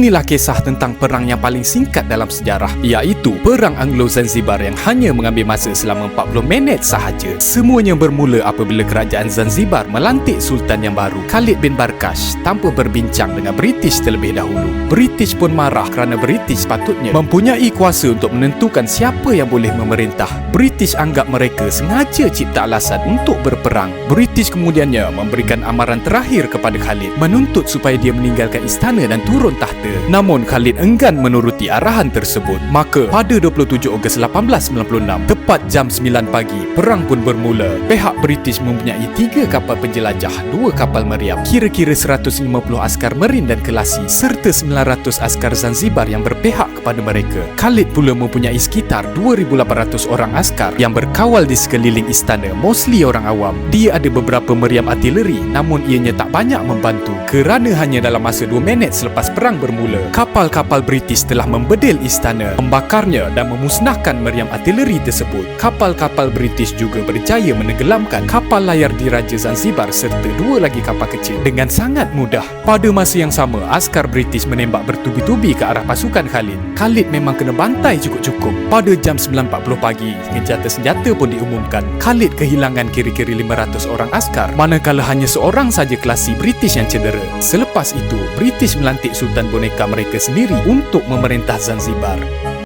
Inilah kisah tentang perang yang paling singkat dalam sejarah, iaitu Perang Anglo-Zanzibar yang hanya mengambil masa selama 40 minit sahaja. Semuanya bermula apabila kerajaan Zanzibar melantik Sultan yang baru, Khalid bin Barkash, tanpa berbincang dengan British terlebih dahulu. British pun marah kerana British sepatutnya mempunyai kuasa untuk menentukan siapa yang boleh memerintah. British anggap mereka sengaja cipta alasan untuk berperang. British kemudiannya memberikan amaran terakhir kepada Khalid, menuntut supaya dia meninggalkan istana dan turun tahta. Namun Khalid enggan menuruti arahan tersebut. Maka pada 27 Ogos 1896, tepat jam 9 pagi, perang pun bermula. Pihak British mempunyai 3 kapal penjelajah, 2 kapal meriam, kira-kira 150 askar Marine dan Kelasi, serta 900 askar Zanzibar yang berpihak kepada mereka. Khalid pula mempunyai sekitar 2,800 orang askar yang berkawal di sekeliling istana, mostly orang awam. Dia ada beberapa meriam artileri, namun ianya tak banyak membantu kerana hanya dalam masa 2 minit selepas perang bermula, kapal-kapal British telah membedil istana, membakarnya dan memusnahkan meriam artileri tersebut. Kapal-kapal British juga berjaya menenggelamkan kapal layar diraja Zanzibar serta 2 lagi kapal kecil dengan sangat mudah. Pada masa yang sama, askar British menembak bertubi-tubi ke arah pasukan Khalid. Khalid memang kena bantai cukup-cukup. Pada jam 9.40 pagi, gencatan senjata pun diumumkan. Khalid kehilangan kira-kira 500 orang askar, manakala hanya seorang saja Kelasi British yang cedera. Selepas itu, British melantik Sultan boneka mereka sendiri untuk memerintah Zanzibar.